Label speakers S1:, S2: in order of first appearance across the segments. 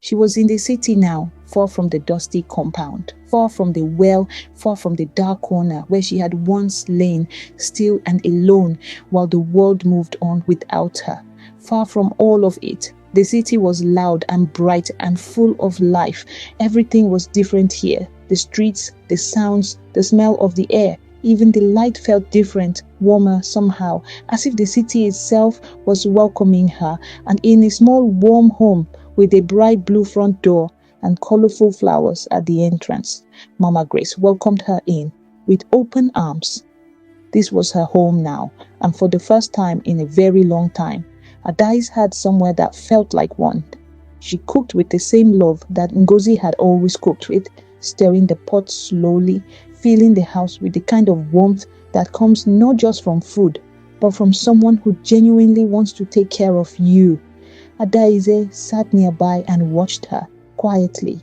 S1: She was in the city now, far from the dusty compound, far from the well, far from the dark corner where she had once lain, still and alone, while the world moved on without her. Far from all of it. The city was loud and bright and full of life. Everything was different here. The streets, the sounds, the smell of the air. Even the light felt different, warmer somehow, as if the city itself was welcoming her, and in a small warm home with a bright blue front door and colorful flowers at the entrance. Mama Grace welcomed her in with open arms. This was her home now, and for the first time in a very long time, Adais had somewhere that felt like one. She cooked with the same love that Ngozi had always cooked with, stirring the pot slowly, filling the house with the kind of warmth that comes not just from food, but from someone who genuinely wants to take care of you. Adaize sat nearby and watched her, quietly.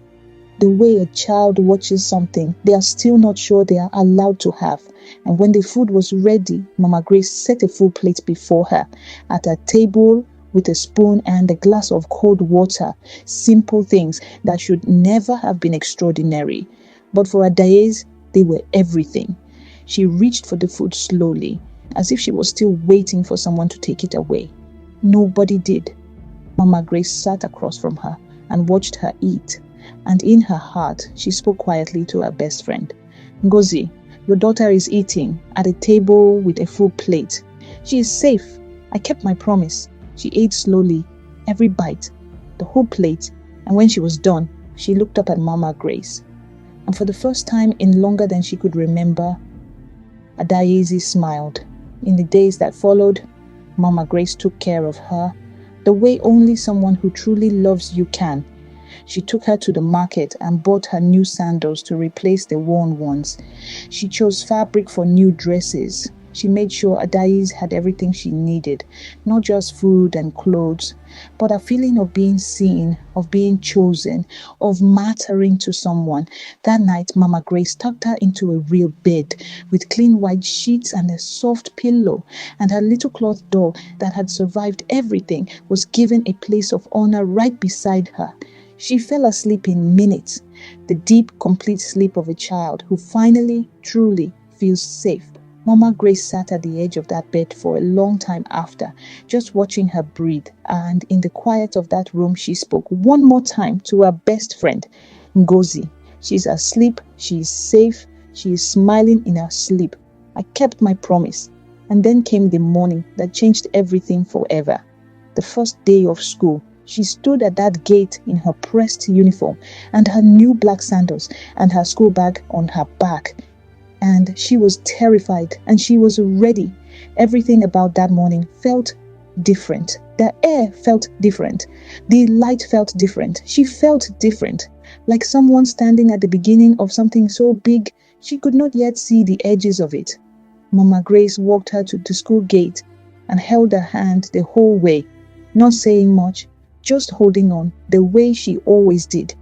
S1: The way a child watches something they are still not sure they are allowed to have. And when the food was ready, Mama Grace set a full plate before her, at a table with a spoon and a glass of cold water. Simple things that should never have been extraordinary. But for Adaize, they were everything. She reached for the food slowly, as if she was still waiting for someone to take it away. Nobody did. Mama Grace sat across from her and watched her eat, and in her heart, she spoke quietly to her best friend. Ngozi, your daughter is eating at a table with a full plate. She is safe. I kept my promise. She ate slowly, every bite, the whole plate, and when she was done, she looked up at Mama Grace. And for the first time in longer than she could remember, Adaize smiled. In the days that followed, Mama Grace took care of her the way only someone who truly loves you can. She took her to the market and bought her new sandals to replace the worn ones. She chose fabric for new dresses. She made sure Adaize had everything she needed, not just food and clothes, but a feeling of being seen, of being chosen, of mattering to someone. That night, Mama Grace tucked her into a real bed with clean white sheets and a soft pillow, and her little cloth doll that had survived everything was given a place of honor right beside her. She fell asleep in minutes, the deep, complete sleep of a child who finally, truly feels safe. Mama Grace sat at the edge of that bed for a long time after, just watching her breathe, and in the quiet of that room she spoke one more time to her best friend, Ngozi. She's asleep, she is safe, she is smiling in her sleep. I kept my promise. And then came the morning that changed everything forever. The first day of school. She stood at that gate in her pressed uniform and her new black sandals and her school bag on her back. And she was terrified and she was ready. Everything about that morning felt different. The air felt different. The light felt different. She felt different. Like someone standing at the beginning of something so big, she could not yet see the edges of it. Mama Grace walked her to the school gate and held her hand the whole way, not saying much, just holding on the way she always did.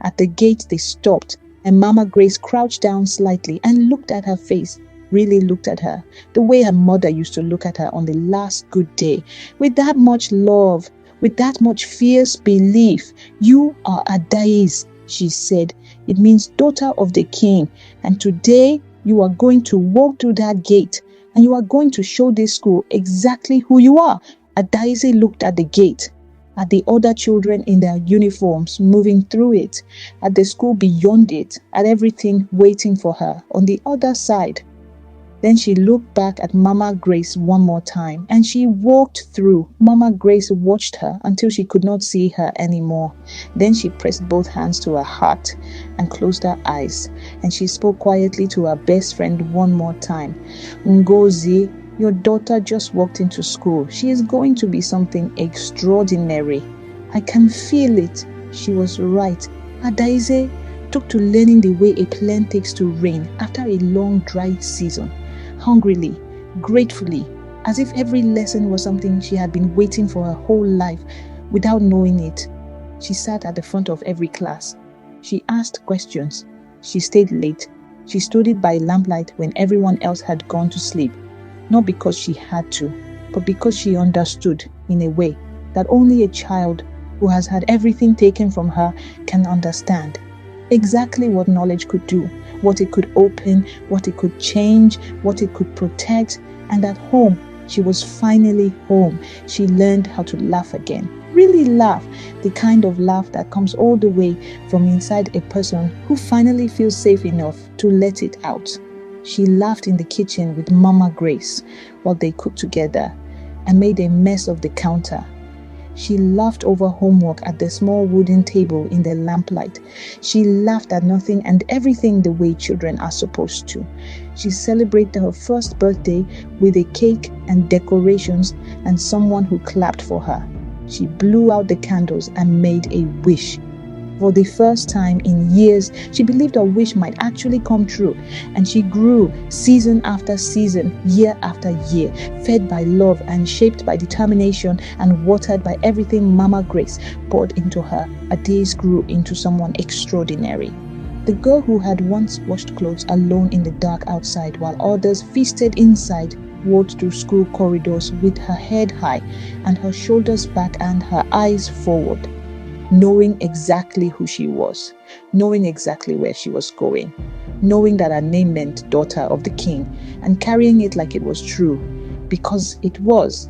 S1: At the gate they stopped, and Mama Grace crouched down slightly and looked at her face, really looked at her, the way her mother used to look at her on the last good day, with that much love, with that much fierce belief. You are Adaize, she said. It means daughter of the king, and today you are going to walk through that gate, and you are going to show this school exactly who you are. Adaize looked at the gate, at the other children in their uniforms moving through it, at the school beyond it, at everything waiting for her on the other side. Then she looked back at Mama Grace one more time and she walked through. Mama Grace watched her until she could not see her anymore. Then she pressed both hands to her heart and closed her eyes, and she spoke quietly to her best friend one more time. Ngozi, your daughter just walked into school. She is going to be something extraordinary. I can feel it. She was right. Adaize took to learning the way a plant takes to rain after a long dry season. Hungrily, gratefully, as if every lesson was something she had been waiting for her whole life without knowing it. She sat at the front of every class. She asked questions. She stayed late. She studied by lamplight when everyone else had gone to sleep. Not because she had to, but because she understood, in a way, that only a child who has had everything taken from her, can understand exactly what knowledge could do, what it could open, what it could change, what it could protect. And at home, she was finally home. She learned how to laugh again. Really laugh, the kind of laugh that comes all the way from inside a person who finally feels safe enough to let it out. She laughed in the kitchen with Mama Grace while they cooked together and made a mess of the counter. She laughed over homework at the small wooden table in the lamplight. She laughed at nothing and everything the way children are supposed to. She celebrated her first birthday with a cake and decorations and someone who clapped for her. She blew out the candles and made a wish. For the first time in years, she believed her wish might actually come true, and she grew season after season, year after year, fed by love and shaped by determination and watered by everything Mama Grace poured into her. Her days grew into someone extraordinary. The girl who had once washed clothes alone in the dark outside while others feasted inside walked through school corridors with her head high and her shoulders back and her eyes forward, knowing exactly who she was, knowing exactly where she was going, knowing that her name meant daughter of the king, and carrying it like it was true, because it was.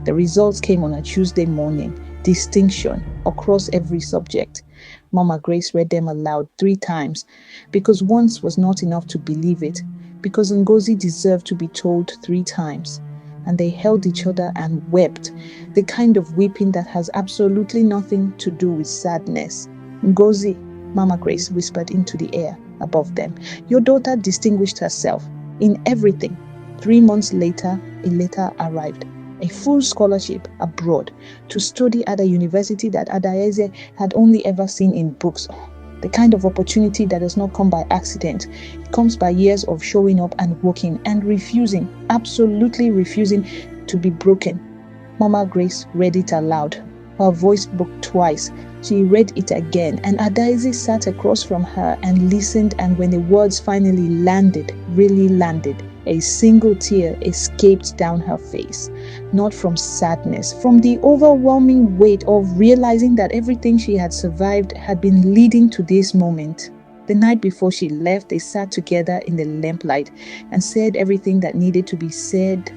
S1: The results came on a Tuesday morning, distinction across every subject. Mama Grace read them aloud 3 times, because once was not enough to believe it, because Ngozi deserved to be told 3 times. And they held each other and wept, the kind of weeping that has absolutely nothing to do with sadness. Ngozi, Mama Grace whispered into the air above them, your daughter distinguished herself in everything. 3 months later, a letter arrived, a full scholarship abroad to study at a university that Adaeze had only ever seen in books. The kind of opportunity that does not come by accident. It comes by years of showing up and working and refusing, absolutely refusing to be broken. Mama Grace read it aloud. Her voice broke twice. She read it again, and Adaeze sat across from her and listened, and when the words finally landed, really landed, a single tear escaped down her face. Not from sadness, from the overwhelming weight of realizing that everything she had survived had been leading to this moment. The night before she left, they sat together in the lamplight and said everything that needed to be said.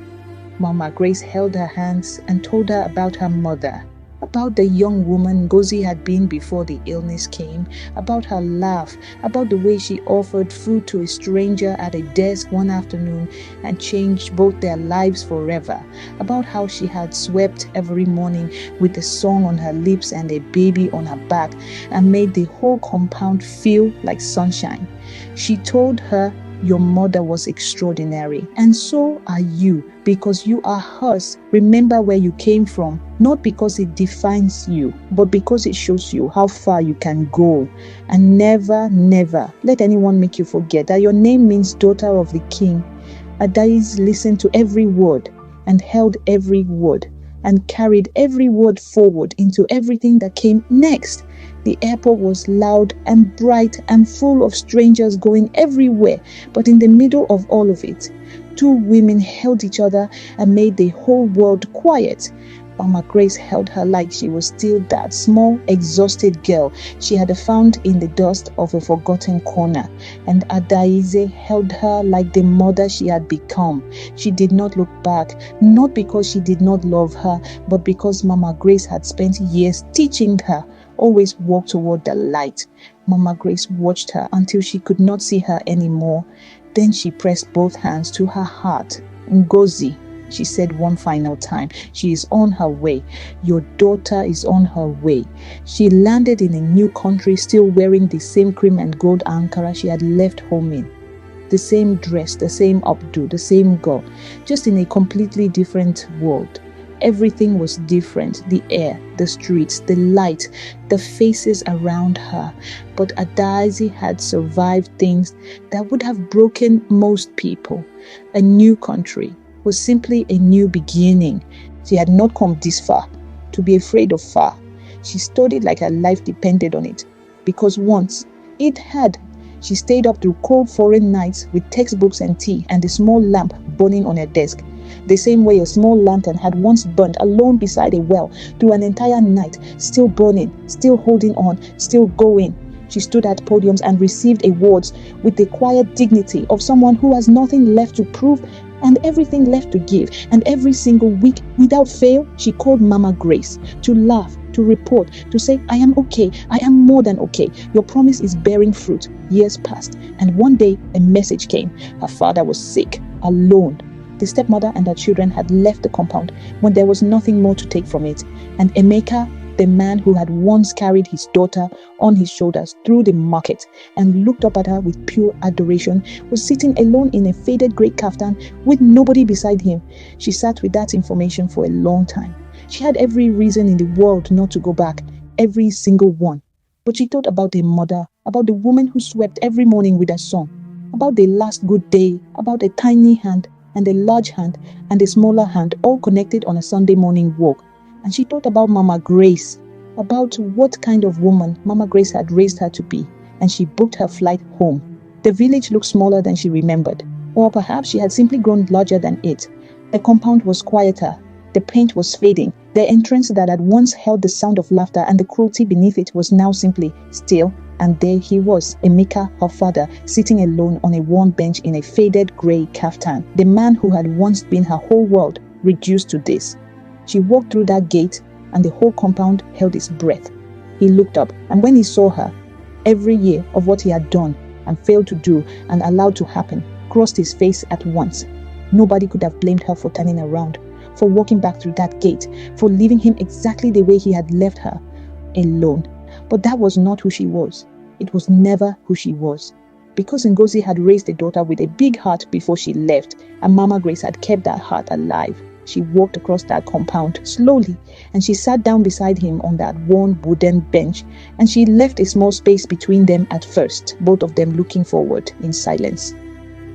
S1: Mama Grace held her hands and told her about her mother, about the young woman Ngozi had been before the illness came, about her laugh, about the way she offered food to a stranger at a desk one afternoon and changed both their lives forever, about how she had swept every morning with a song on her lips and a baby on her back and made the whole compound feel like sunshine. She told her, your mother was extraordinary, and so are you, because you are hers. Remember where you came from, not because it defines you, but because it shows you how far you can go. And never, never let anyone make you forget that your name means daughter of the king. Adaeze listened to every word and held every word and carried every word forward into everything that came next. The airport was loud and bright and full of strangers going everywhere, but in the middle of all of it, 2 women held each other and made the whole world quiet. Mama Grace held her like she was still that small, exhausted girl she had found in the dust of a forgotten corner, and Adaeze held her like the mother she had become. She did not look back, not because she did not love her, but because Mama Grace had spent years teaching her. Always walk toward the light. Mama Grace watched her until she could not see her anymore. Then she pressed both hands to her heart. Ngozi, she said one final time, she is on her way. Your daughter is on her way. She landed in a new country, still wearing the same cream and gold Ankara she had left home in. The same dress, the same updo, the same girl, just in a completely different world. Everything was different, the air, the streets, the light, the faces around her. But Adaeze had survived things that would have broken most people. A new country was simply a new beginning. She had not come this far to be afraid of far. She studied like her life depended on it, because once it had. She stayed up through cold foreign nights with textbooks and tea and a small lamp burning on her desk. The same way a small lantern had once burned alone beside a well through an entire night, still burning, still holding on, still going. She stood at podiums and received awards with the quiet dignity of someone who has nothing left to prove and everything left to give. And every single week, without fail, she called Mama Grace to laugh, to report, to say, I am okay, I am more than okay. Your promise is bearing fruit. Years passed, and one day a message came. Her father was sick, alone. The stepmother and her children had left the compound when there was nothing more to take from it. And Emeka, the man who had once carried his daughter on his shoulders through the market and looked up at her with pure adoration, was sitting alone in a faded grey kaftan with nobody beside him. She sat with that information for a long time. She had every reason in the world not to go back, every single one. But she thought about the mother, about the woman who swept every morning with a song, about the last good day, about a tiny hand and a large hand and a smaller hand all connected on a Sunday morning walk. And she thought about Mama Grace, about what kind of woman Mama Grace had raised her to be, and she booked her flight home. The village looked smaller than she remembered, or perhaps she had simply grown larger than it. The compound was quieter, the paint was fading, the entrance that had once held the sound of laughter and the cruelty beneath it was now simply still, and there he was, Emeka, her father, sitting alone on a worn bench in a faded grey kaftan, the man who had once been her whole world, reduced to this. She walked through that gate, and the whole compound held its breath. He looked up, and when he saw her, every year of what he had done and failed to do and allowed to happen crossed his face at once. Nobody could have blamed her for turning around, for walking back through that gate, for leaving him exactly the way he had left her, alone. But that was not who she was. It was never who she was. Because Ngozi had raised a daughter with a big heart before she left, and Mama Grace had kept that heart alive. She walked across that compound slowly, and she sat down beside him on that worn wooden bench, and she left a small space between them at first, both of them looking forward in silence.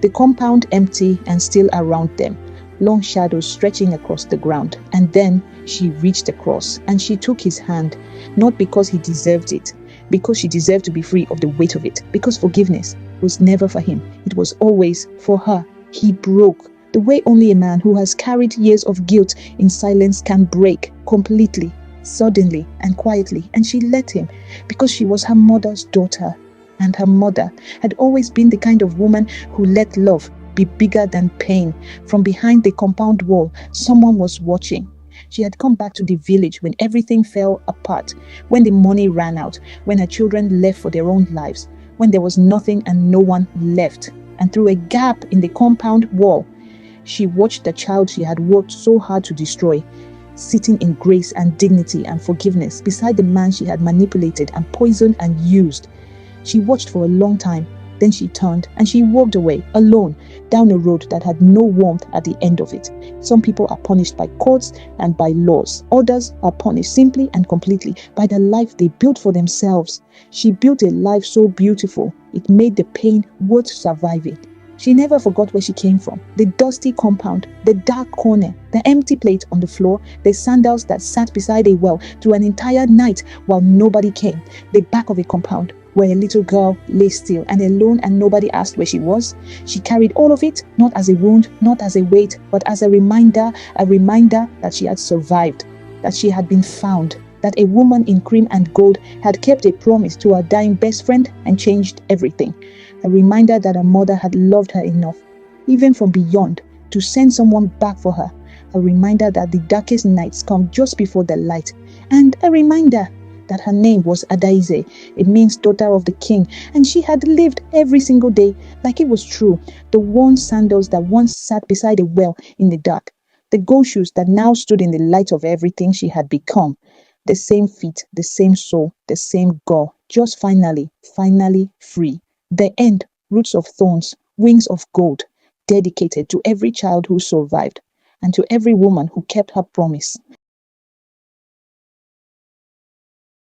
S1: The compound empty and still around them, long shadows stretching across the ground. And then she reached across, and she took his hand, not because he deserved it, because she deserved to be free of the weight of it, because forgiveness was never for him, it was always for her. He broke the way only a man who has carried years of guilt in silence can break, completely, suddenly and quietly. And she let him, because she was her mother's daughter, and her mother had always been the kind of woman who let love be bigger than pain. From behind the compound wall, someone was watching. She had come back to the village when everything fell apart, when the money ran out, when her children left for their own lives, when there was nothing and no one left. And through a gap in the compound wall, she watched the child she had worked so hard to destroy, sitting in grace and dignity and forgiveness beside the man she had manipulated and poisoned and used. She watched for a long time, then she turned and she walked away, alone, down a road that had no warmth at the end of it. Some people are punished by courts and by laws. Others are punished simply and completely by the life they built for themselves. She built a life so beautiful, it made the pain worth surviving. She never forgot where she came from. The dusty compound, the dark corner, the empty plate on the floor, the sandals that sat beside a well through an entire night while nobody came, the back of a compound where a little girl lay still and alone and nobody asked where she was. She carried all of it, not as a wound, not as a weight, but as a reminder that she had survived, that she had been found, that a woman in cream and gold had kept a promise to her dying best friend and changed everything. A reminder that her mother had loved her enough, even from beyond, to send someone back for her. A reminder that the darkest nights come just before the light. And a reminder that her name was Adaize. It means daughter of the king. And she had lived every single day like it was true. The worn sandals that once sat beside a well in the dark. The gold shoes that now stood in the light of everything she had become. The same feet, the same soul, the same girl. Just finally free. The end, roots of thorns, wings of gold, dedicated to every child who survived and to every woman who kept her promise.